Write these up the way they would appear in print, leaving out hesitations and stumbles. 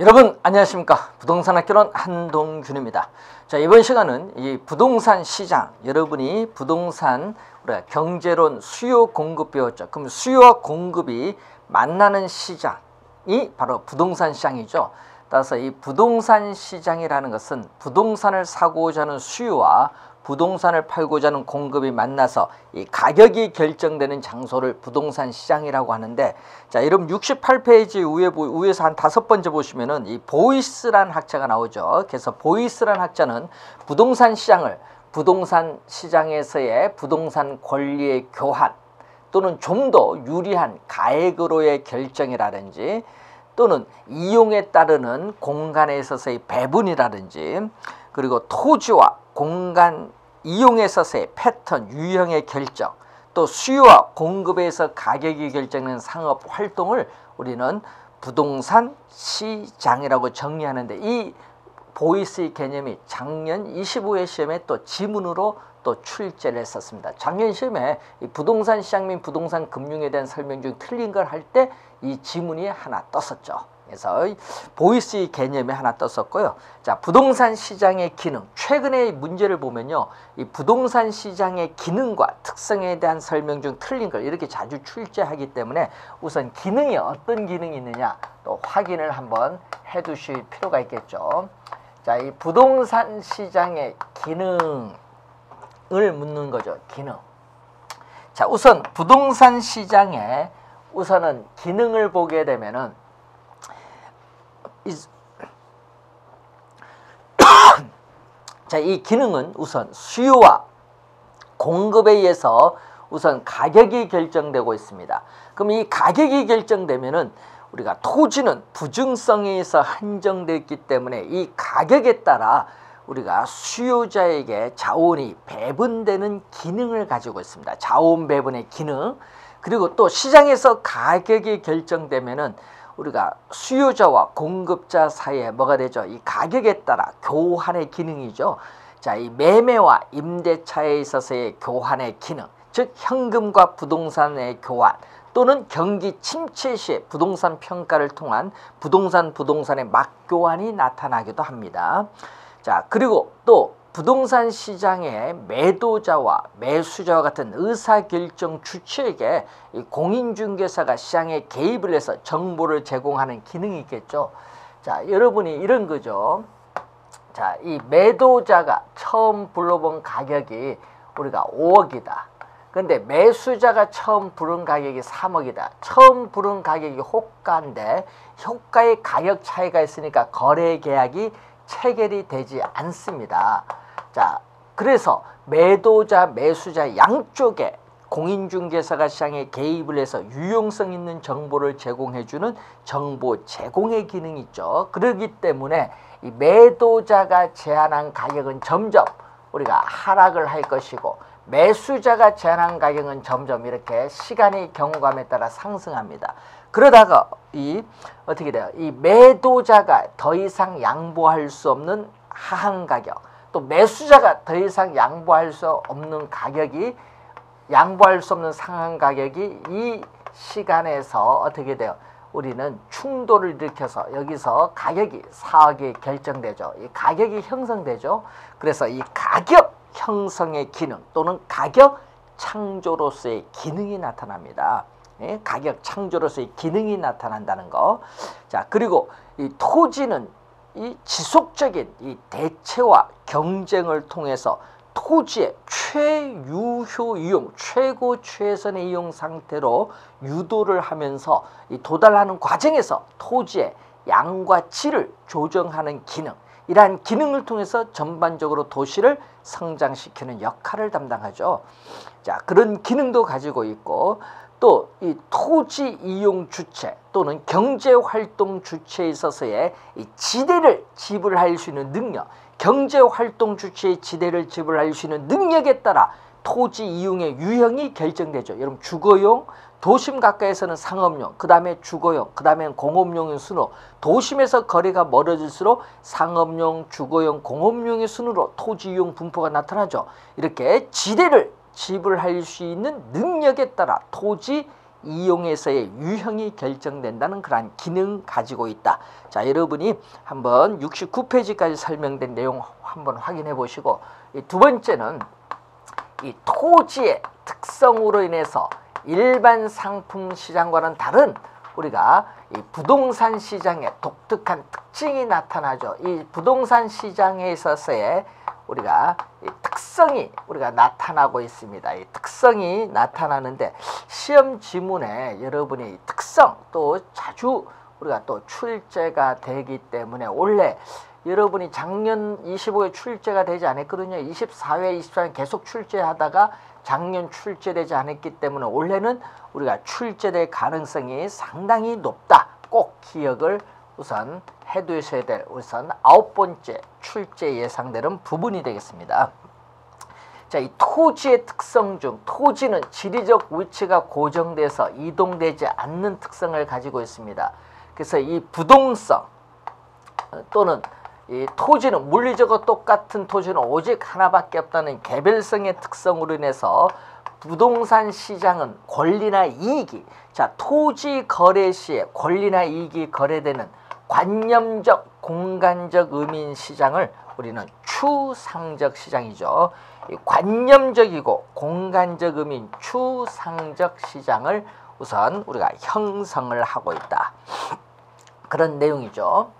여러분 안녕하십니까. 부동산 학교론 한동균입니다. 자, 이번 시간은 이 부동산 시장, 여러분이 부동산 우리가 경제론 수요 공급 배웠죠. 그럼 수요와 공급이 만나는 시장이 바로 부동산 시장이죠. 따라서 이 부동산 시장이라는 것은 부동산을 사고자 하는 수요와 부동산을 팔고자 하는 공급이 만나서 이 가격이 결정되는 장소를 부동산 시장이라고 하는데, 자, 여러분 68페이지 위에서 한 5번째 보시면은 이 보이스란 학자가 나오죠. 그래서 보이스란 학자는 부동산 시장을 부동산 시장에서의 부동산 권리의 교환 또는 좀 더 유리한 가액으로의 결정이라든지 또는 이용에 따르는 공간에 있어서의 배분이라든지 그리고 토지와 공간 이용에 있어서의 패턴, 유형의 결정, 또 수요와 공급에서 가격이 결정되는 상업 활동을 우리는 부동산 시장이라고 정리하는데, 이 보이스의 개념이 작년 25회 시험에 또 지문으로 또 출제를 했었습니다. 작년 시험에 이 부동산 시장 및 부동산 금융에 대한 설명 중 틀린 걸 할 때 이 지문이 하나 떴었죠. 그래서 보이스의 개념이 하나 떴었고요. 자, 부동산 시장의 기능. 최근의 문제를 보면요, 이 부동산 시장의 기능과 특성에 대한 설명 중 틀린 걸 이렇게 자주 출제하기 때문에 우선 기능이 어떤 기능이 있느냐 또 확인을 한번 해 두실 필요가 있겠죠. 자, 이 부동산 시장의 기능을 묻는 거죠. 기능. 자, 우선 부동산 시장의 우선은 기능을 보게 되면은 자, 이 기능은 우선 수요와 공급에 의해서 우선 가격이 결정되고 있습니다. 그럼 이 가격이 결정되면은 우리가 토지는 부증성에 의해서 한정되어 있기 때문에 이 가격에 따라 우리가 수요자에게 자원이 배분되는 기능을 가지고 있습니다. 자원 배분의 기능. 그리고 또 시장에서 가격이 결정되면은 우리가 수요자와 공급자 사이에 뭐가 되죠? 이 가격에 따라 교환의 기능이죠. 자, 이 매매와 임대차에 있어서의 교환의 기능, 즉 현금과 부동산의 교환 또는 경기 침체 시에 부동산 평가를 통한 부동산의 맞교환이 나타나기도 합니다. 자, 그리고 또 부동산 시장의 매도자와 매수자와 같은 의사결정 주체에게 이 공인중개사가 시장에 개입을 해서 정보를 제공하는 기능이 있겠죠. 자, 여러분이 이런 거죠. 자, 이 매도자가 처음 불러본 가격이 우리가 5억이다. 근데 매수자가 처음 부른 가격이 3억이다. 처음 부른 가격이 호가인데 호가의 가격 차이가 있으니까 거래 계약이 체결이 되지 않습니다. 자, 그래서 매도자, 매수자 양쪽에 공인중개사가 시장에 개입을 해서 유용성 있는 정보를 제공해주는 정보 제공의 기능이 있죠. 그렇기 때문에 이 매도자가 제안한 가격은 점점 우리가 하락을 할 것이고 매수자가 제안한 가격은 점점 이렇게 시간의 경과감에 따라 상승합니다. 그러다가 어떻게 돼요? 이 매도자가 더 이상 양보할 수 없는 하한 가격, 또 매수자가 더 이상 양보할 수 없는 가격이, 양보할 수 없는 상한 가격이 이 시간에서 어떻게 돼요? 우리는 충돌을 일으켜서 여기서 가격이 4억이 결정되죠. 이 가격이 형성되죠. 그래서 이 가격 형성의 기능 또는 가격 창조로서의 기능이 나타납니다. 예? 가격 창조로서의 기능이 나타난다는 거. 자, 그리고 이 토지는 이 지속적인 이 대체와 경쟁을 통해서 토지의 최유효 이용, 최고 최선의 이용 상태로 유도를 하면서 이 도달하는 과정에서 토지의 양과 질을 조정하는 기능, 이러한 기능을 통해서 전반적으로 도시를 성장시키는 역할을 담당하죠. 자, 그런 기능도 가지고 있고, 또 이 토지 이용 주체 또는 경제활동 주체에 있어서의 이 지대를 지불할 수 있는 능력, 경제활동 주체의 지대를 지불할 수 있는 능력에 따라 토지 이용의 유형이 결정되죠. 여러분, 주거용, 도심 가까이에서는 상업용, 그 다음에 주거용, 그 다음에 공업용의 순으로, 도심에서 거리가 멀어질수록 상업용, 주거용, 공업용의 순으로 토지 이용 분포가 나타나죠. 이렇게 지대를 지불할 수 있는 능력에 따라 토지 이용에서의 유형이 결정된다는 그러한 기능 가지고 있다. 자, 여러분이 한번 69페이지까지 설명된 내용 한번 확인해 보시고, 이 두 번째는 이 토지의 특성으로 인해서 일반 상품 시장과는 다른 우리가 이 부동산 시장의 독특한 특징이 나타나죠. 이 부동산 시장에 있어서의 우리가 이 특성이 우리가 나타나고 있습니다. 이 특성이 나타나는데 시험 지문에 여러분이 특성 또 자주 우리가 또 출제가 되기 때문에 원래 여러분이 작년 25회 출제가 되지 않았거든요. 24회, 24회 계속 출제하다가 작년 출제되지 않았기 때문에 올해는 우리가 출제될 가능성이 상당히 높다. 꼭 기억을 우선 해두셔야 될 우선 9번째 출제 예상되는 부분이 되겠습니다. 자, 이 토지의 특성 중 토지는 지리적 위치가 고정돼서 이동되지 않는 특성을 가지고 있습니다. 그래서 이 부동성 또는 이 토지는 물리적으로 똑같은 토지는 오직 하나밖에 없다는 개별성의 특성으로 인해서 부동산 시장은 권리나 이익이, 자, 토지 거래 시에 권리나 이익이 거래되는 관념적 공간적 의미인 시장을 우리는 추상적 시장이죠. 이 관념적이고 공간적 의미인 추상적 시장을 우선 우리가 형성을 하고 있다. 그런 내용이죠.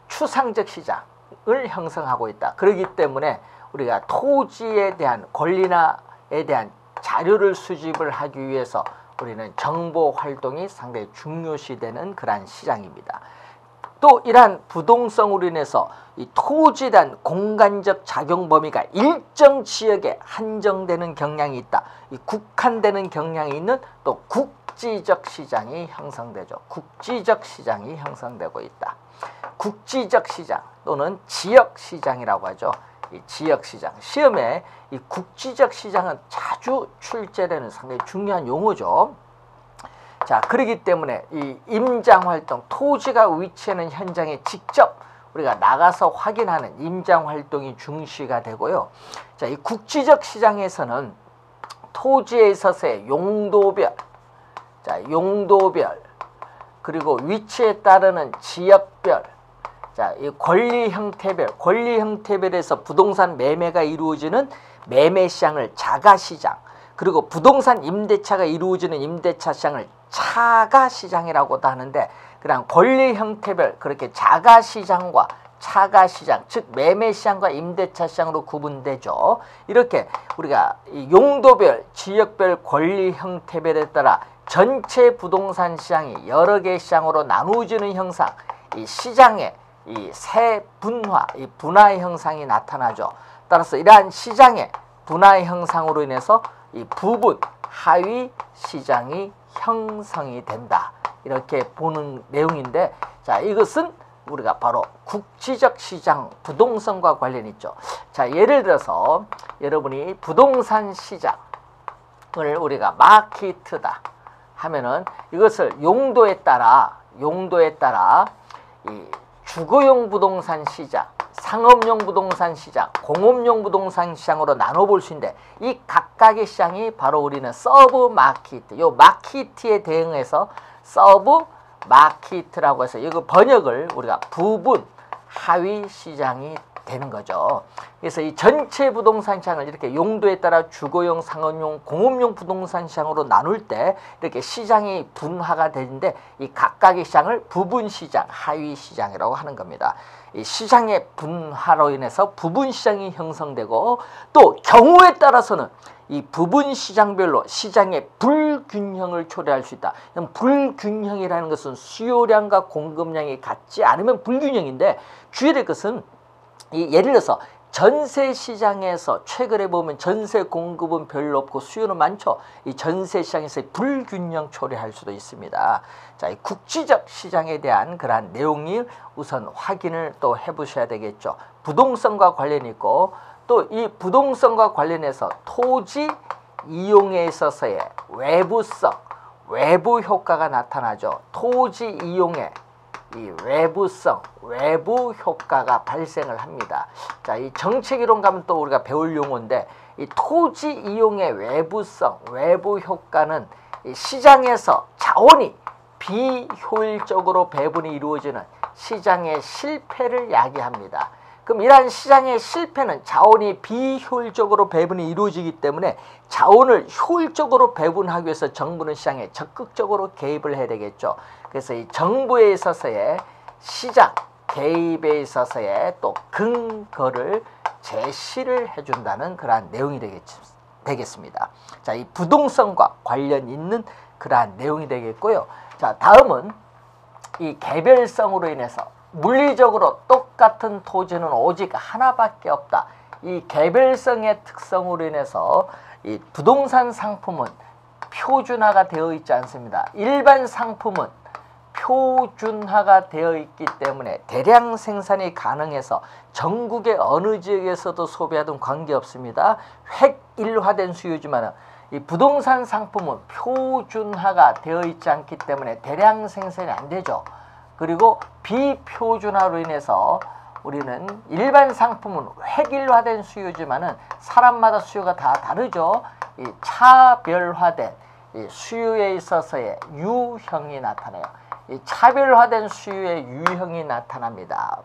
추상적 시장을 형성하고 있다. 그렇기 때문에 우리가 토지에 대한 권리나에 대한 자료를 수집을 하기 위해서 우리는 정보 활동이 상당히 중요시되는 그러한 시장입니다. 또 이러한 부동성으로 인해서 이 토지에 대한 공간적 작용 범위가 일정 지역에 한정되는 경향이 있다. 이 국한되는 경향이 있는 또 국지적 시장이 형성되죠. 국지적 시장이 형성되고 있다. 국지적 시장 또는 지역 시장이라고 하죠. 이 지역 시장. 시험에 이 국지적 시장은 자주 출제되는 상당히 중요한 용어죠. 자, 그렇기 때문에 이 임장 활동, 토지가 위치하는 현장에 직접 우리가 나가서 확인하는 임장 활동이 중시가 되고요. 자, 이 국지적 시장에서는 토지에 있어서의 용도별, 자, 용도별, 그리고 위치에 따르는 지역별, 자, 이 권리 형태별에서 부동산 매매가 이루어지는 매매 시장을 자가 시장, 그리고 부동산 임대차가 이루어지는 임대차 시장을 차가 시장이라고도 하는데, 그냥 권리 형태별 그렇게 자가 시장과 차가 시장, 즉 매매 시장과 임대차 시장으로 구분되죠. 이렇게 우리가 이 용도별, 지역별, 권리 형태별에 따라 전체 부동산 시장이 여러 개의 시장으로 나누어지는 형상, 이 시장의 이 세 분화, 이 분화 형상이 나타나죠. 따라서 이러한 시장의 분화 형상으로 인해서 이 부분, 하위 시장이 형성이 된다. 이렇게 보는 내용인데, 자, 이것은 우리가 바로 국지적 시장 부동산과 관련이 있죠. 자, 예를 들어서 여러분이 부동산 시장을 우리가 마케트다 하면은 이것을 용도에 따라 이 주거용 부동산 시장, 상업용 부동산 시장, 공업용 부동산 시장으로 나눠볼 수 있는데, 이 각각의 시장이 바로 우리는 서브 마케트, 요 마케트에 대응해서 서브 마케트라고 해서 이거 번역을 우리가 부분 하위 시장이 되는 거죠. 그래서 이 전체 부동산 시장을 이렇게 용도에 따라 주거용, 상업용, 공업용 부동산 시장으로 나눌 때 이렇게 시장이 분화가 되는데, 이 각각의 시장을 부분 시장, 하위 시장이라고 하는 겁니다. 이 시장의 분화로 인해서 부분 시장이 형성되고, 또 경우에 따라서는 이 부분 시장별로 시장의 불균형을 초래할 수 있다. 불균형이라는 것은 수요량과 공급량이 같지 않으면 불균형인데, 주의해야 될 것은 예를 들어서 전세 시장에서 최근에 보면 전세 공급은 별로 없고 수요는 많죠. 이 전세 시장에서 불균형 초래할 수도 있습니다. 자, 이 국지적 시장에 대한 그러한 내용이 우선 확인을 또 해보셔야 되겠죠. 부동산과 관련이 있고, 또 이 부동산과 관련해서 토지 이용에 있어서의 외부성, 외부 효과가 나타나죠. 토지 이용에 이 외부성, 외부 효과가 발생을 합니다. 자, 이 정책이론 가면 또 우리가 배울 용어인데, 이 토지 이용의 외부성, 외부 효과는 이 시장에서 자원이 비효율적으로 배분이 이루어지는 시장의 실패를 야기합니다. 그럼 이러한 시장의 실패는 자원이 비효율적으로 배분이 이루어지기 때문에 자원을 효율적으로 배분하기 위해서 정부는 시장에 적극적으로 개입을 해야 되겠죠. 그래서 이 정부에 있어서의 시장 개입에 있어서의 또 근거를 제시를 해준다는 그러한 내용이 되겠습니다. 자, 이 부동산과 관련 있는 그러한 내용이 되겠고요. 자, 다음은 이 개별성으로 인해서 물리적으로 똑같은 토지는 오직 하나밖에 없다. 이 개별성의 특성으로 인해서 이 부동산 상품은 표준화가 되어 있지 않습니다. 일반 상품은 표준화가 되어 있기 때문에 대량 생산이 가능해서 전국의 어느 지역에서도 소비하든 관계없습니다. 획일화된 수요지만 이 부동산 상품은 표준화가 되어 있지 않기 때문에 대량 생산이 안 되죠. 그리고 비표준화로 인해서 우리는 일반 상품은 획일화된 수요지만은 사람마다 수요가 다 다르죠. 이 차별화된 이 수요에 있어서의 유형이 나타나요. 이 차별화된 수요의 유형이 나타납니다.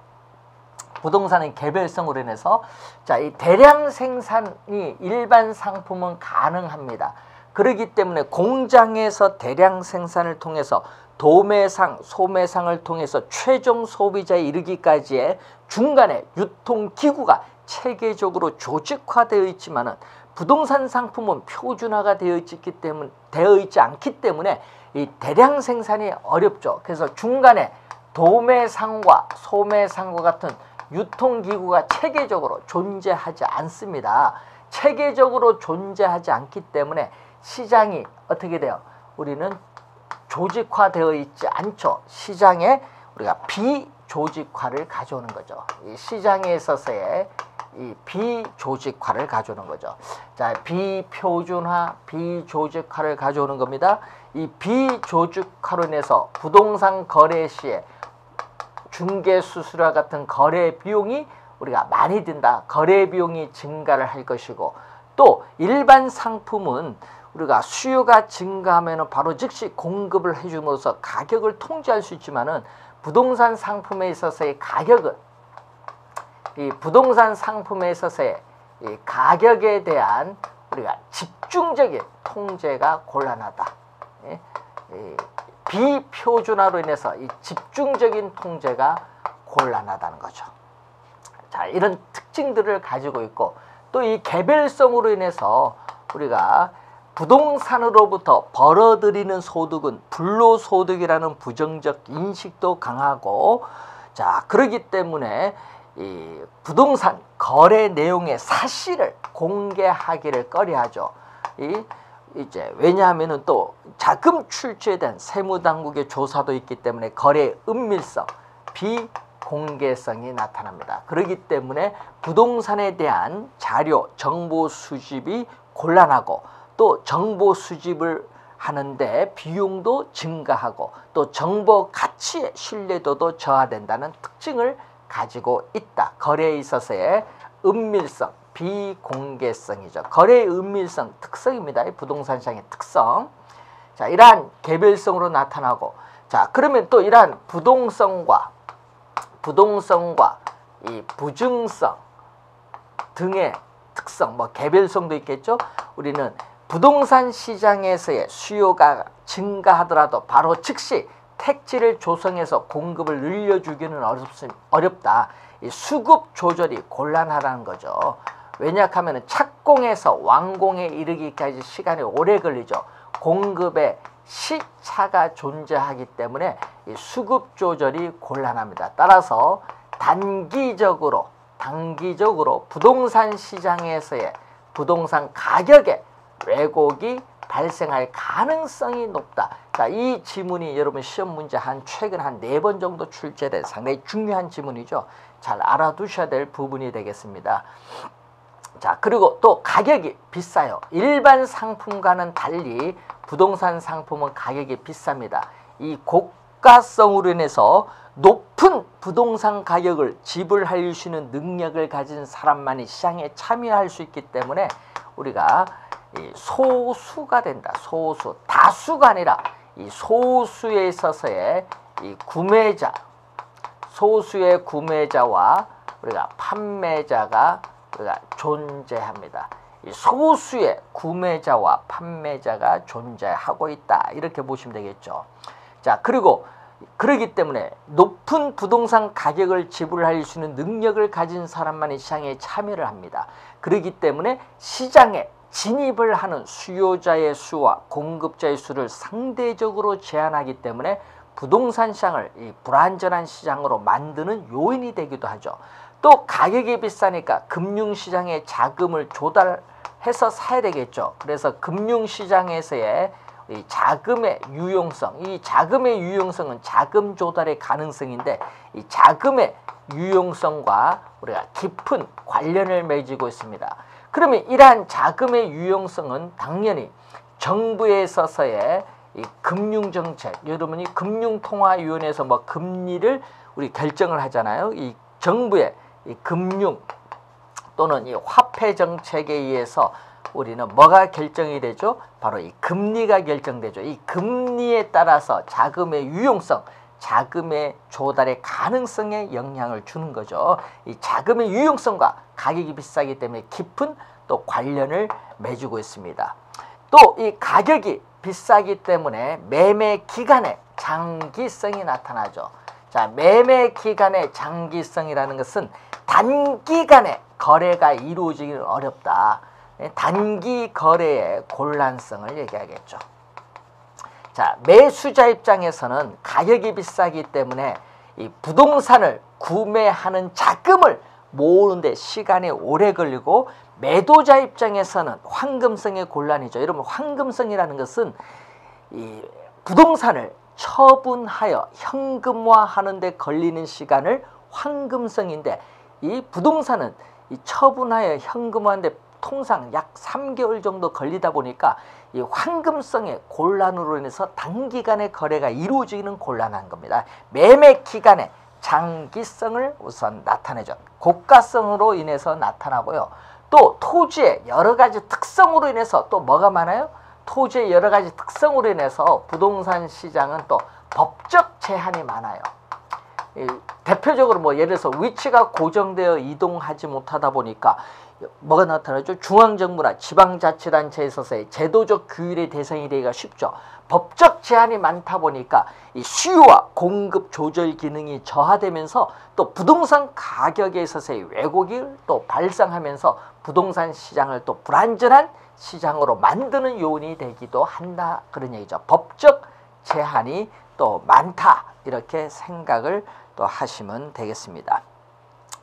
부동산은 개별성으로 인해서 자, 이 대량 생산이 일반 상품은 가능합니다. 그렇기 때문에 공장에서 대량 생산을 통해서 도매상, 소매상을 통해서 최종 소비자에 이르기까지의 중간에 유통기구가 체계적으로 조직화되어 있지만은 부동산 상품은 표준화가 되어 있지 않기 때문에 이 대량 생산이 어렵죠. 그래서 중간에 도매상과 소매상과 같은 유통기구가 체계적으로 존재하지 않습니다. 체계적으로 존재하지 않기 때문에 시장이 어떻게 돼요? 우리는 조직화되어 있지 않죠. 시장에 우리가 비조직화를 가져오는 거죠. 이 시장에 있어서의 이 비조직화를 가져오는 거죠. 자, 비표준화, 비조직화를 가져오는 겁니다. 이 비조직화로 인해서 부동산 거래 시에 중개수수료와 같은 거래 비용이 우리가 많이 든다. 거래 비용이 증가를 할 것이고 또 일반 상품은 우리가 수요가 증가하면 바로 즉시 공급을 해줌으로써 가격을 통제할 수 있지만은 부동산 상품에 있어서의 가격은 이 부동산 상품에 있어서의 이 가격에 대한 우리가 집중적인 통제가 곤란하다. 예? 비표준화로 인해서 이 집중적인 통제가 곤란하다는 거죠. 자, 이런 특징들을 가지고 있고 또 이 개별성으로 인해서 우리가 부동산으로부터 벌어들이는 소득은 불로소득이라는 부정적 인식도 강하고 자, 그렇기 때문에 이 부동산 거래 내용의 사실을 공개하기를 꺼려하죠. 이제 왜냐하면은 또 자금 출처에 대한 세무당국의 조사도 있기 때문에 거래의 은밀성, 비공개성이 나타납니다. 그렇기 때문에 부동산에 대한 자료, 정보 수집이 곤란하고 또 정보 수집을 하는데 비용도 증가하고 또 정보 가치의 신뢰도도 저하된다는 특징을 가지고 있다. 거래에 있어서의 은밀성, 비공개성이죠. 거래의 은밀성 특성입니다. 이 부동산 시장의 특성. 자, 이러한 개별성으로 나타나고 자, 그러면 또 이러한 부동성과 이 부증성 등의 특성, 뭐 개별성도 있겠죠. 우리는 부동산 시장에서의 수요가 증가하더라도 바로 즉시 택지를 조성해서 공급을 늘려주기는 어렵다. 이 수급 조절이 곤란하다는 거죠. 왜냐하면 착공에서 완공에 이르기까지 시간이 오래 걸리죠. 공급에 시차가 존재하기 때문에 이 수급 조절이 곤란합니다. 따라서 단기적으로 부동산 시장에서의 부동산 가격에 왜곡이 발생할 가능성이 높다. 자, 이 지문이 여러분 시험 문제 최근 한 4번 정도 출제된 상당히 중요한 지문이죠. 잘 알아두셔야 될 부분이 되겠습니다. 자, 그리고 또 가격이 비싸요. 일반 상품과는 달리 부동산 상품은 가격이 비쌉니다. 이 고가성으로 인해서 높은 부동산 가격을 지불할 수 있는 능력을 가진 사람만이 시장에 참여할 수 있기 때문에 우리가 이 소수가 된다. 소수, 다수가 아니라 이 소수에 있어서의 이 구매자, 소수의 구매자와 우리가 판매자가 우리가 존재합니다. 이 소수의 구매자와 판매자가 존재하고 있다. 이렇게 보시면 되겠죠. 자, 그리고 그러기 때문에 높은 부동산 가격을 지불할 수 있는 능력을 가진 사람만이 시장에 참여를 합니다. 그렇기 때문에 시장에 진입을 하는 수요자의 수와 공급자의 수를 상대적으로 제한하기 때문에 부동산 시장을 이 불안전한 시장으로 만드는 요인이 되기도 하죠. 또 가격이 비싸니까 금융시장에 자금을 조달해서 사야 되겠죠. 그래서 금융시장에서의 이 자금의 유용성, 이 자금의 유용성은 자금 조달의 가능성인데 이 자금의 유용성과 우리가 깊은 관련을 맺고 있습니다. 그러면 이러한 자금의 유용성은 당연히 정부에 있어서의 이 금융정책, 여러분이 금융통화위원회에서 뭐 금리를 우리 결정을 하잖아요. 이 정부의 이 금융 또는 이 화폐 정책에 의해서 우리는 뭐가 결정이 되죠? 바로 이 금리가 결정되죠. 이 금리에 따라서 자금의 유용성, 자금의 조달의 가능성에 영향을 주는 거죠. 이 자금의 유용성과 가격이 비싸기 때문에 깊은 또 관련을 맺고 있습니다. 또 이 가격이 비싸기 때문에 매매 기간에 장기성이 나타나죠. 자, 매매 기간의 장기성이라는 것은 단기간에 거래가 이루어지기는 어렵다. 단기 거래의 곤란성을 얘기하겠죠. 자, 매수자 입장에서는 가격이 비싸기 때문에 이 부동산을 구매하는 자금을 모으는데 시간이 오래 걸리고, 매도자 입장에서는 황금성의 곤란이죠. 여러분, 황금성이라는 것은 이 부동산을 처분하여 현금화하는 데 걸리는 시간을 황금성인데, 이 부동산은 이 처분하여 현금화하는데 통상 약 3개월 정도 걸리다 보니까 이 황금성의 곤란으로 인해서 단기간에 거래가 이루어지기는 곤란한 겁니다. 매매 기간에 장기성을 우선 나타내죠. 고가성으로 인해서 나타나고요. 또 토지의 여러 가지 특성으로 인해서 또 뭐가 많아요? 토지의 여러 가지 특성으로 인해서 부동산 시장은 또 법적 제한이 많아요. 대표적으로 뭐 예를 들어서 위치가 고정되어 이동하지 못하다 보니까 뭐가 나타나죠? 중앙정부나 지방자치단체에 있어서의 제도적 규율의 대상이 되기가 쉽죠. 법적 제한이 많다 보니까 이 수요와 공급 조절 기능이 저하되면서 또 부동산 가격에 있어서의 왜곡이 또 발생하면서 부동산 시장을 또 불안전한 시장으로 만드는 요인이 되기도 한다, 그런 얘기죠. 법적 제한이 또 많다, 이렇게 생각을 또 하시면 되겠습니다.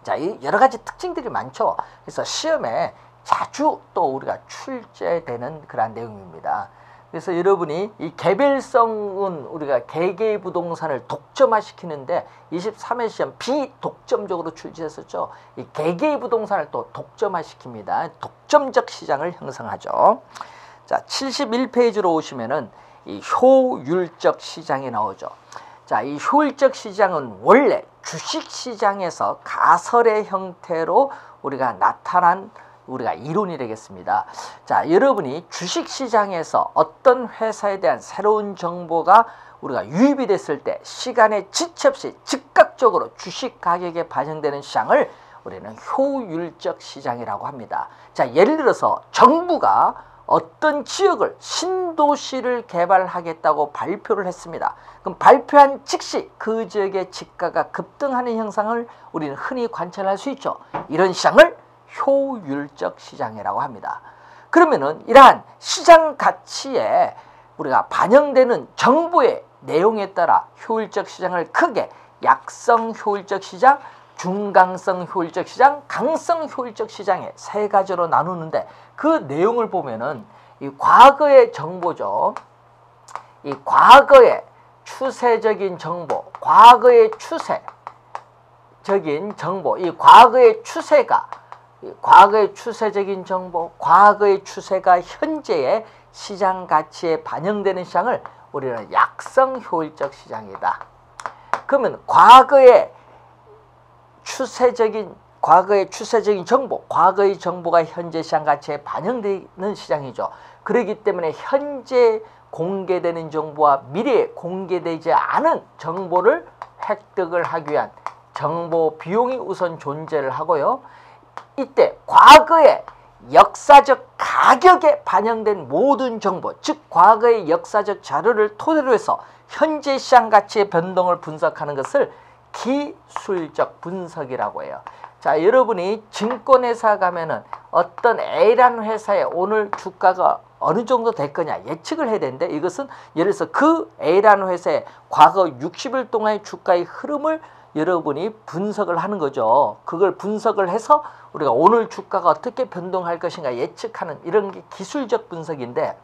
자, 이 여러 가지 특징들이 많죠. 그래서 시험에 자주 또 우리가 출제되는 그런 내용입니다. 그래서 여러분이 이 개별성은 우리가 개개의 부동산을 독점화시키는데 23회 시험 비독점적으로 출제했었죠. 이 개개의 부동산을 또 독점화시킵니다. 독점적 시장을 형성하죠. 자, 71페이지로 오시면은 이 효율적 시장이 나오죠. 자, 이 효율적 시장은 원래 주식시장에서 가설의 형태로 우리가 나타난 우리가 이론이 되겠습니다. 자, 여러분이 주식시장에서 어떤 회사에 대한 새로운 정보가 우리가 유입이 됐을 때 시간에 지체 없이 즉각적으로 주식 가격에 반영되는 시장을 우리는 효율적 시장이라고 합니다. 자, 예를 들어서 정부가 어떤 지역을 신도시를 개발하겠다고 발표를 했습니다. 그럼 발표한 즉시 그 지역의 집가가 급등하는 현상을 우리는 흔히 관찰할 수 있죠. 이런 시장을 효율적 시장이라고 합니다. 그러면은 이러한 시장 가치에 우리가 반영되는 정보의 내용에 따라 효율적 시장을 크게 약성 효율적 시장, 중강성 효율적 시장, 강성 효율적 시장에 세 가지로 나누는데, 그 내용을 보면은 이 과거의 정보죠. 이 과거의 추세적인 정보, 과거의 추세적인 정보, 이 과거의 추세가, 과거의 추세적인 정보, 과거의 추세가 현재의 시장 가치에 반영되는 시장을 우리는 약성 효율적 시장이다. 그러면 과거의 추세적인 과거의 추세적인 정보, 과거의 정보가 현재 시장 가치에 반영되는 시장이죠. 그렇기 때문에 현재 공개되는 정보와 미래에 공개되지 않은 정보를 획득을 하기 위한 정보 비용이 우선 존재를 하고요. 이때 과거의 역사적 가격에 반영된 모든 정보, 즉 과거의 역사적 자료를 토대로 해서 현재 시장 가치의 변동을 분석하는 것을 기술적 분석이라고 해요. 자, 여러분이 증권회사 가면은 어떤 A라는 회사의 오늘 주가가 어느 정도 될 거냐 예측을 해야 되는데, 이것은 예를 들어서 그 A라는 회사의 과거 60일 동안의 주가의 흐름을 여러분이 분석을 하는 거죠. 그걸 분석을 해서 우리가 오늘 주가가 어떻게 변동할 것인가 예측하는 이런 게 기술적 분석인데,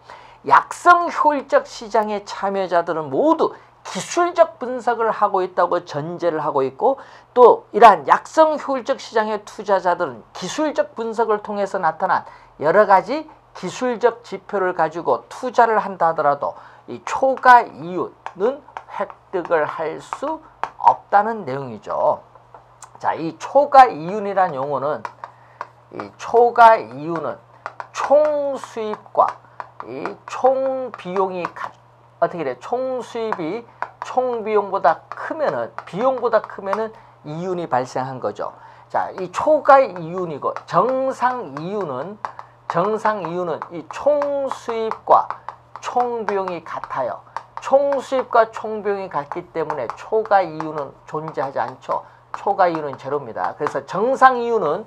약성 효율적 시장의 참여자들은 모두 기술적 분석을 하고 있다고 전제를 하고 있고, 또 이러한 약성 효율적 시장의 투자자들은 기술적 분석을 통해서 나타난 여러 가지 기술적 지표를 가지고 투자를 한다 하더라도 이 초과 이윤은 획득을 할 수 없다는 내용이죠. 자, 이 초과 이윤이란 용어는, 이 초과 이윤은 총 수입과 이 총 비용이 어떻게 돼? 총 수입이 총 비용보다 크면은 이윤이 발생한 거죠. 자, 이 초과 이윤이고 정상 이윤은 이 총 수입과 총 비용이 같아요. 총 수입과 총 비용이 같기 때문에 초과 이윤은 존재하지 않죠. 초과 이윤은 제로입니다. 그래서 정상 이윤은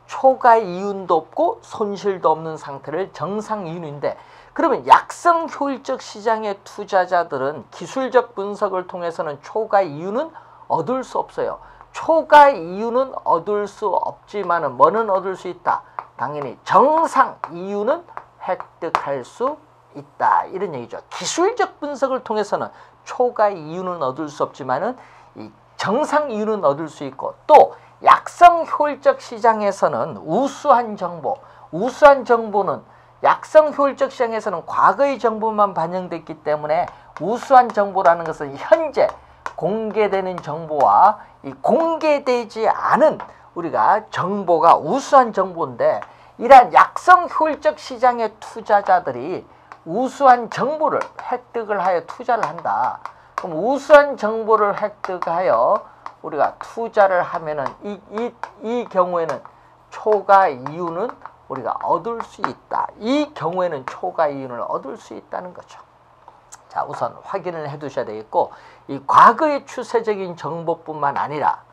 초과 이윤도 없고 손실도 없는 상태를 정상 이윤인데, 그러면 약성 효율적 시장의 투자자들은 기술적 분석을 통해서는 초과 이윤은 얻을 수 없어요. 초과 이윤은 얻을 수 없지만은 뭐는 얻을 수 있다? 당연히 정상 이윤은 획득할 수 있다, 이런 얘기죠. 기술적 분석을 통해서는 초과 이윤은 얻을 수 없지만은 이 정상 이윤은 얻을 수 있고, 또 약성 효율적 시장에서는 우수한 정보는 약성 효율적 시장에서는 과거의 정보만 반영됐기 때문에 우수한 정보라는 것은 현재 공개되는 정보와 이 공개되지 않은 우리가 정보가 우수한 정보인데, 이러한 약성 효율적 시장의 투자자들이 우수한 정보를 획득을 하여 투자를 한다. 그럼 우수한 정보를 획득하여 우리가 투자를 하면은 이 경우에는 초과 이윤은 우리가 얻을 수 있다. 이 경우에는 초과 이윤을 얻을 수 있다는 거죠. 자, 우선 확인을 해 두셔야 되겠고, 이 과거의 추세적인 정보뿐만 아니라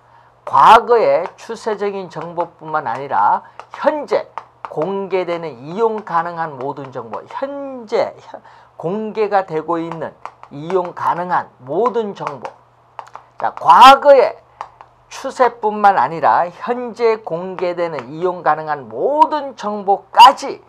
현재 공개되는 이용 가능한 모든 정보, 현재 공개가 되고 있는 이용 가능한 모든 정보. 자, 과거의 추세뿐만 아니라 현재 공개되는 이용 가능한 모든 정보까지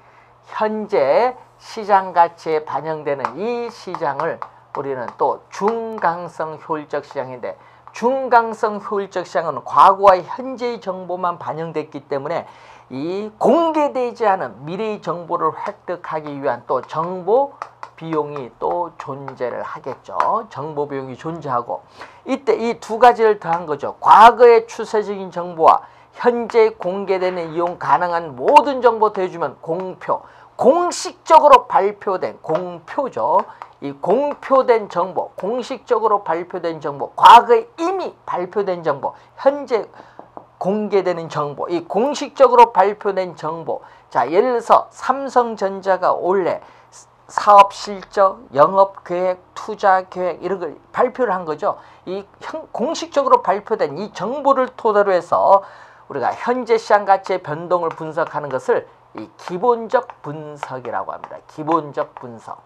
현재 시장 가치에 반영되는 이 시장을 우리는 또 중강성 효율적 시장인데, 중강성 효율적 시장은 과거와 현재의 정보만 반영됐기 때문에 이 공개되지 않은 미래의 정보를 획득하기 위한 또 정보 비용이 또 존재를 하겠죠. 정보 비용이 존재하고, 이때 이 두 가지를 더한 거죠. 과거의 추세적인 정보와 현재 공개되는 이용 가능한 모든 정보 더해주면 공표, 공식적으로 발표된 공표죠. 이 공표된 정보, 공식적으로 발표된 정보, 과거에 이미 발표된 정보, 현재 공개되는 정보, 이 공식적으로 발표된 정보. 자, 예를 들어서 삼성전자가 올해 사업 실적, 영업 계획, 투자 계획 이런 걸 발표를 한 거죠. 이 공식적으로 발표된 이 정보를 토대로 해서 우리가 현재 시장 가치의 변동을 분석하는 것을 이 기본적 분석이라고 합니다. 기본적 분석.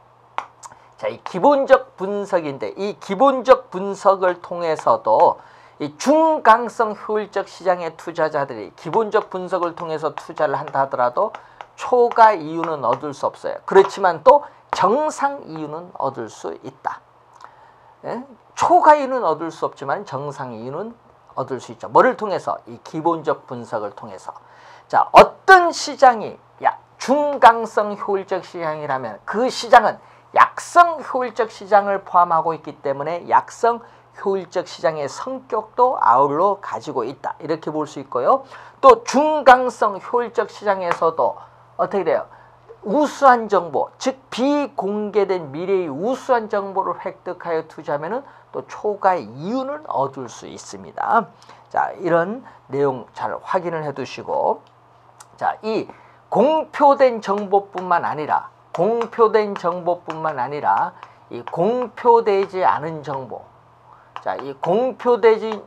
자, 이 기본적 분석인데, 이 기본적 분석을 통해서도 이 중강성 효율적 시장의 투자자들이 기본적 분석을 통해서 투자를 한다 하더라도 초과 이윤은 얻을 수 없어요. 그렇지만 또 정상 이윤은 얻을 수 있다. 예? 초과 이윤은 얻을 수 없지만 정상 이윤은 얻을 수 있죠. 뭐를 통해서? 이 기본적 분석을 통해서. 자, 어떤 시장이 중강성 효율적 시장이라면 그 시장은 약성 효율적 시장을 포함하고 있기 때문에 약성 효율적 시장의 성격도 아울러 가지고 있다. 이렇게 볼 수 있고요. 또 중강성 효율적 시장에서도 어떻게 돼요? 우수한 정보, 즉 비공개된 미래의 우수한 정보를 획득하여 투자하면 또 초과의 이윤을 얻을 수 있습니다. 자, 이런 내용 잘 확인을 해 두시고, 자, 이 공표된 정보뿐만 아니라 이 공표되지 않은 정보, 자, 이 공표되지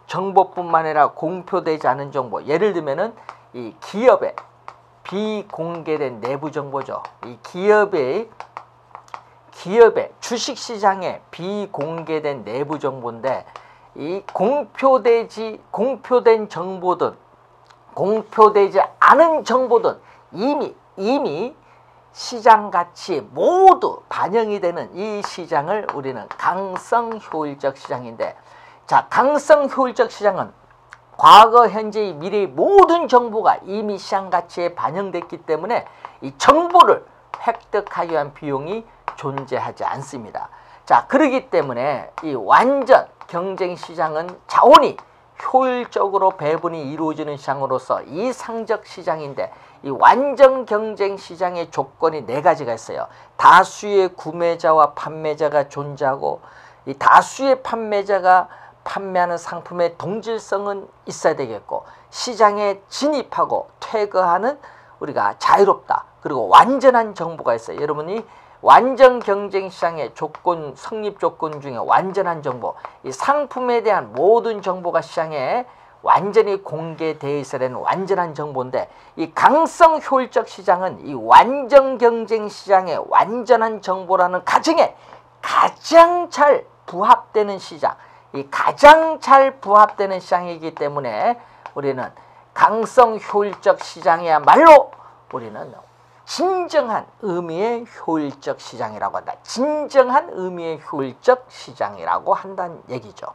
정보뿐만 아니라 공표되지 않은 정보, 예를 들면은 이 기업의 비공개된 내부 정보죠. 이 기업의 주식시장의 비공개된 내부 정보인데, 이 공표된 정보든 공표되지 않은 정보든 이미 시장 가치에 모두 반영이 되는 이 시장을 우리는 강성 효율적 시장인데, 자, 강성 효율적 시장은 과거, 현재, 미래의 모든 정보가 이미 시장 가치에 반영됐기 때문에 이 정보를 획득하기 위한 비용이 존재하지 않습니다. 자, 그렇기 때문에 이 완전 경쟁 시장은 자원이 효율적으로 배분이 이루어지는 시장으로서 이상적 시장인데, 이 완전 경쟁 시장의 조건이 4가지가 있어요. 다수의 구매자와 판매자가 존재하고, 이 다수의 판매자가 판매하는 상품의 동질성은 있어야 되겠고, 시장에 진입하고 퇴거하는 우리가 자유롭다. 그리고 완전한 정보가 있어요. 여러분이 완전 경쟁 시장의 조건, 성립 조건 중에 완전한 정보, 이 상품에 대한 모든 정보가 시장에 완전히 공개되어 있어야 되는 완전한 정보인데, 이 강성 효율적 시장은 이 완전 경쟁 시장의 완전한 정보라는 가정에 가장 잘 부합되는 시장, 이 가장 잘 부합되는 시장이기 때문에 우리는 강성 효율적 시장이야말로 우리는 진정한 의미의 효율적 시장이라고 한다. 진정한 의미의 효율적 시장이라고 한다는 얘기죠.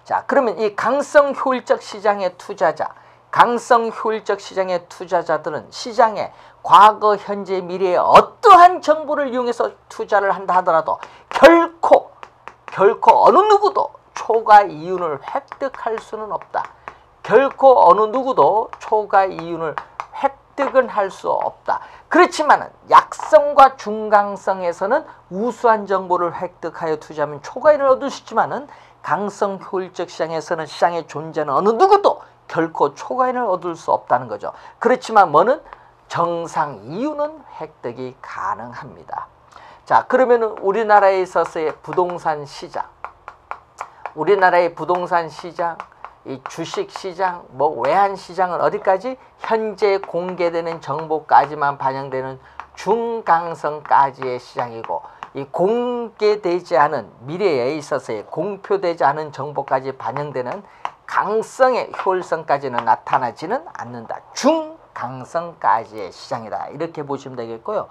자, 그러면 이 강성 효율적 시장의 투자자, 강성 효율적 시장의 투자자들은 시장에 과거, 현재, 미래의 어떠한 정보를 이용해서 투자를 한다 하더라도 결코 어느 누구도 초과 이윤을 획득할 수는 없다. 결코 어느 누구도 초과 이윤을 획득은 할 수 없다. 그렇지만 약성과 중강성에서는 우수한 정보를 획득하여 투자하면 초과이윤을 얻을 수 있지만은 강성 효율적 시장에서는 시장에 존재하는 어느 누구도 결코 초과이윤을 얻을 수 없다는 거죠. 그렇지만 뭐는 정상 이윤은 획득이 가능합니다. 자, 그러면은 우리나라에 있어서의 부동산 시장, 이 주식 시장, 외환 시장은 어디까지? 현재 공개되는 정보까지만 반영되는 중강성까지의 시장이고, 이 공개되지 않은 미래에 있어서의 공표되지 않은 정보까지 반영되는 강성의 효율성까지는 나타나지는 않는다. 중강성까지의 시장이다. 이렇게 보시면 되겠고요.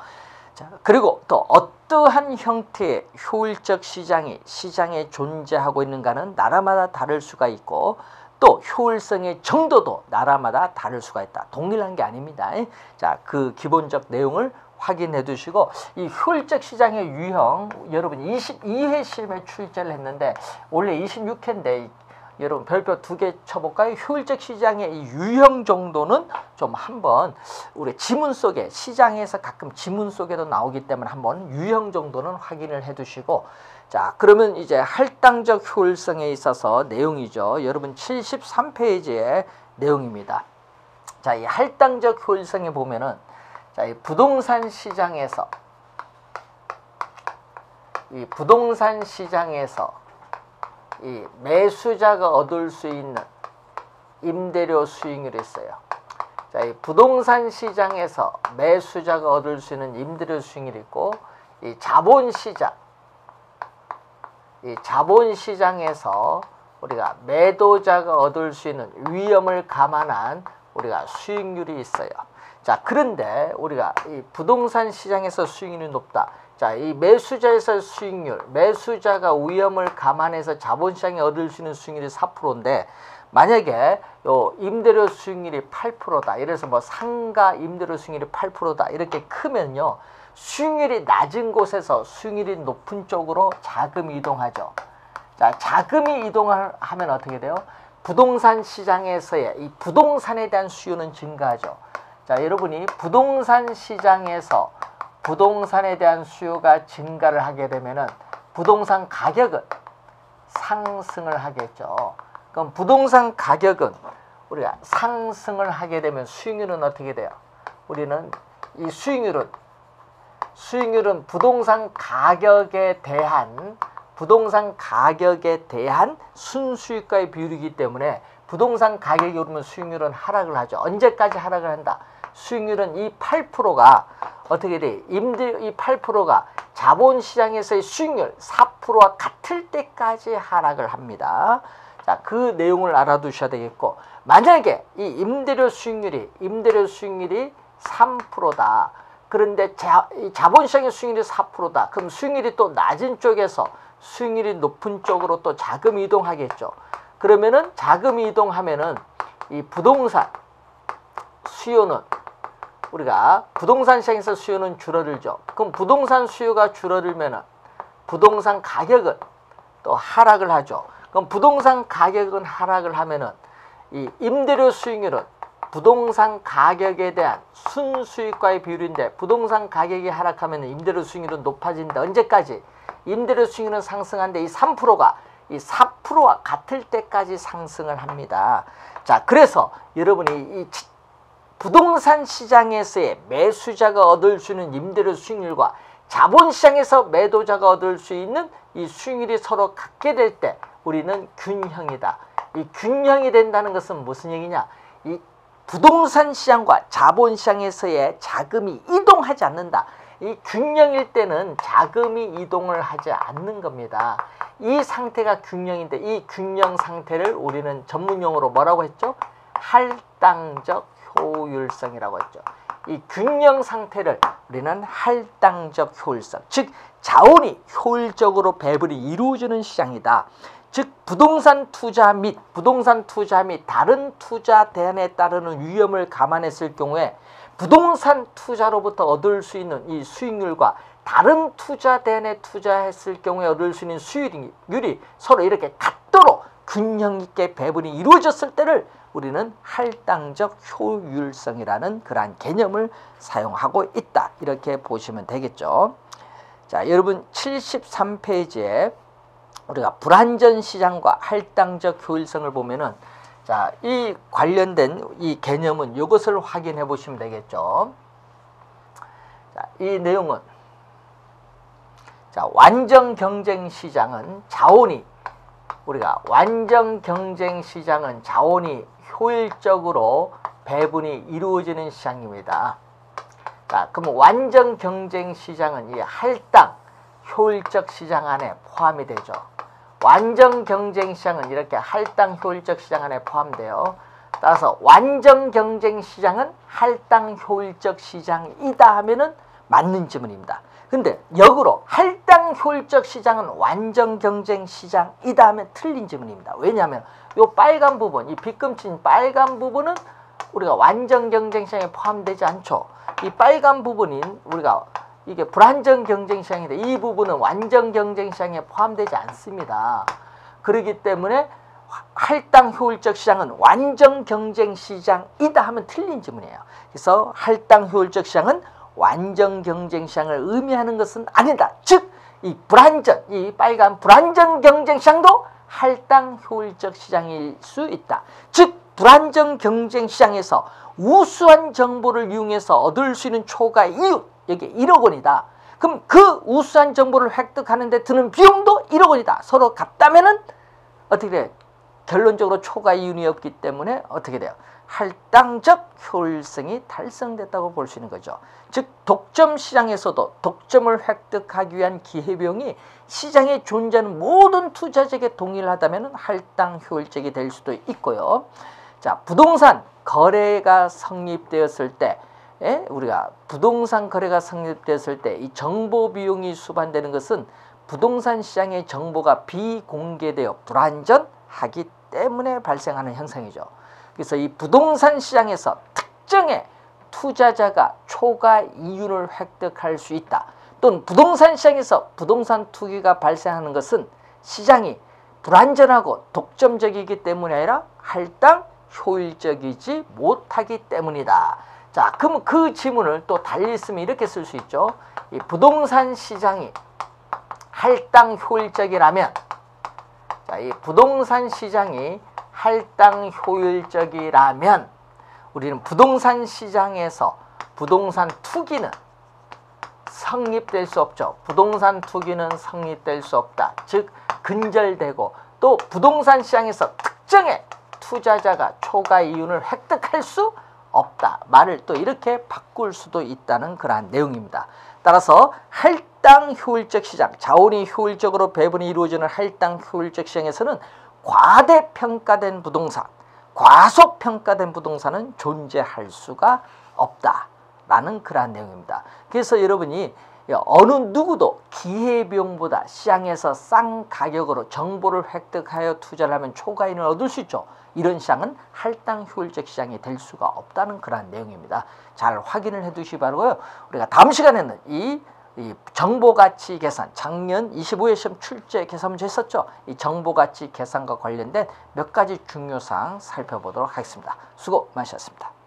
자, 그리고 또 어떠한 형태의 효율적 시장이 시장에 존재하고 있는가는 나라마다 다를 수가 있고, 또 효율성의 정도도 나라마다 다를 수가 있다. 동일한 게 아닙니다. 자, 그 기본적 내용을 확인해 두시고, 이 효율적 시장의 유형, 여러분 22회 시험에 출제를 했는데 원래 26회인데 여러분 별표 2개 쳐볼까요? 효율적 시장의 이 유형 정도는 좀 한번 우리 지문 속에, 시장에서 가끔 지문 속에도 나오기 때문에 한번 유형 정도는 확인을 해 두시고, 자, 그러면 이제 할당적 효율성에 있어서 내용이죠. 여러분 73페이지의 내용입니다. 자, 이 할당적 효율성에 보면은, 자, 이 부동산 시장에서 이 매수자가 얻을 수 있는 임대료 수익률이 있어요. 자, 이 부동산 시장에서 매수자가 얻을 수 있는 임대료 수익률이 있고, 이 자본시장에서 우리가 매도자가 얻을 수 있는 위험을 감안한 우리가 수익률이 있어요. 자, 그런데 우리가 이 부동산 시장에서 수익률이 높다. 자, 이 매수자에서 수익률, 매수자가 위험을 감안해서 자본시장에 얻을 수 있는 수익률이 4%인데, 만약에 요 임대료 수익률이 8%다. 이래서 상가 임대료 수익률이 8%다. 이렇게 크면요, 수익률이 낮은 곳에서 수익률이 높은 쪽으로 자금 이동하죠. 자, 자금이 이동을 하면 어떻게 돼요? 부동산 시장에서의 이 부동산에 대한 수요는 증가하죠. 자, 여러분이 부동산 시장에서 부동산에 대한 수요가 증가를 하게 되면은 부동산 가격은 상승을 하겠죠. 그럼 부동산 가격은 우리가 상승을 하게 되면 수익률은 어떻게 돼요? 우리는 이 수익률은 부동산 가격에 대한 순수익과의 비율이기 때문에 부동산 가격이 오르면 수익률은 하락을 하죠. 언제까지 하락을 한다? 수익률은 이 8%가 어떻게 돼? 이 8%가 자본시장에서의 수익률 4%와 같을 때까지 하락을 합니다. 자, 그 내용을 알아두셔야 되겠고, 만약에 이 임대료 수익률이 3%다. 그런데 자본시장의 수익률이 4%다. 그럼 수익률이 또 낮은 쪽에서 수익률이 높은 쪽으로 또 자금이 이동하겠죠. 그러면은 자금이 이동하면은 이 부동산 수요는 우리가 부동산 시장에서 수요는 줄어들죠. 그럼 부동산 수요가 줄어들면은 부동산 가격은 또 하락을 하죠. 그럼 부동산 가격은 하락을 하면은 이 임대료 수익률은 부동산 가격에 대한 순수익과의 비율인데 부동산 가격이 하락하면 임대료 수익률은 높아진다. 언제까지? 임대료 수익률은 상승한데 이 3%가 이 4%와 같을 때까지 상승을 합니다. 자, 그래서 여러분이 이 부동산 시장에서의 매수자가 얻을 수 있는 임대료 수익률과 자본시장에서 매도자가 얻을 수 있는 이 수익률이 서로 같게 될 때 우리는 균형이다. 이 균형이 된다는 것은 무슨 얘기냐? 이 부동산 시장과 자본시장에서의 자금이 이동하지 않는다. 이 균형일 때는 자금이 이동을 하지 않는 겁니다. 이 상태가 균형인데 이 균형 상태를 우리는 전문용어로 뭐라고 했죠? 할당적 효율성이라고 했죠. 이 균형 상태를 우리는 할당적 효율성, 즉 자원이 효율적으로 배분이 이루어지는 시장이다. 즉 부동산 투자 및 다른 투자 대안에 따르는 위험을 감안했을 경우에 부동산 투자로부터 얻을 수 있는 이 수익률과 다른 투자 대안에 투자했을 경우에 얻을 수 있는 수익률이 서로 이렇게 같도록 균형 있게 배분이 이루어졌을 때를 우리는 할당적 효율성이라는 그러한 개념을 사용하고 있다. 이렇게 보시면 되겠죠. 자, 여러분 73페이지에 우리가 불안전 시장과 할당적 효율성을 보면은 자, 이 관련된 이 개념은 이것을 확인해 보시면 되겠죠. 자, 이 내용은 자, 완전 경쟁 시장은 자원이 효율적으로 배분이 이루어지는 시장입니다. 자, 그럼 완전 경쟁 시장은 이 할당 효율적 시장 안에 포함이 되죠. 완전 경쟁 시장은 이렇게 할당 효율적 시장 안에 포함돼요. 따라서 완전 경쟁 시장은 할당 효율적 시장이다 하면은 맞는 지문입니다. 근데 역으로 할당 효율적 시장은 완전 경쟁 시장이다 하면 틀린 지문입니다. 왜냐하면 이 빨간 부분, 이 빗금친 빨간 부분은 우리가 완전 경쟁 시장에 포함되지 않죠. 이 빨간 부분인 우리가 이게 불안전 경쟁 시장인데 이 부분은 완전 경쟁 시장에 포함되지 않습니다. 그렇기 때문에 할당 효율적 시장은 완전 경쟁 시장이다 하면 틀린 지문이에요. 그래서 할당 효율적 시장은 완전 경쟁 시장을 의미하는 것은 아니다. 즉, 이 빨간 불안전 경쟁 시장도 할당 효율적 시장일 수 있다. 즉, 불안전 경쟁 시장에서 우수한 정보를 이용해서 얻을 수 있는 초과 이윤, 여기 1억 원이다. 그럼 그 우수한 정보를 획득하는 데 드는 비용도 1억 원이다. 서로 같다면은 어떻게 돼요? 결론적으로 초과 이윤이 없기 때문에 어떻게 돼요? 할당적 효율성이 달성됐다고 볼 수 있는 거죠. 즉 독점 시장에서도 독점을 획득하기 위한 기회비용이 시장에 존재하는 모든 투자적에 동일하다면 할당 효율적이 될 수도 있고요. 자, 부동산 거래가 성립되었을 때 우리가 부동산 거래가 성립되었을 때 이 정보 비용이 수반되는 것은 부동산 시장의 정보가 비공개되어 불안전하기 때문에 발생하는 현상이죠. 그래서 이 부동산 시장에서 특정의 투자자가 초과 이윤을 획득할 수 있다. 또는 부동산 시장에서 부동산 투기가 발생하는 것은 시장이 불완전하고 독점적이기 때문이 아니라 할당 효율적이지 못하기 때문이다. 자, 그럼 그 지문을 또 달리 쓰면 이렇게 쓸 수 있죠. 이 부동산 시장이 할당 효율적이라면, 자, 이 부동산 시장이 할당 효율적이라면 우리는 부동산 시장에서 부동산 투기는 성립될 수 없죠. 부동산 투기는 성립될 수 없다. 즉 근절되고 또 부동산 시장에서 특정의 투자자가 초과 이윤을 획득할 수 없다. 말을 또 이렇게 바꿀 수도 있다는 그러한 내용입니다. 따라서 할당 효율적 시장, 자원이 효율적으로 배분이 이루어지는 할당 효율적 시장에서는 과대평가된 부동산, 과소평가된 부동산은 존재할 수가 없다라는 그러한 내용입니다. 그래서 여러분이 어느 누구도 기회비용보다 시장에서 싼 가격으로 정보를 획득하여 투자를 하면 초과이익을 얻을 수 있죠. 이런 시장은 할당 효율적 시장이 될 수가 없다는 그러한 내용입니다. 잘 확인을 해 두시기 바라고요. 우리가 다음 시간에는 이 정보가치 계산, 작년 25회 시험 출제 계산 문제 했었죠. 이 정보가치 계산과 관련된 몇 가지 중요사항 살펴보도록 하겠습니다. 수고 많으셨습니다.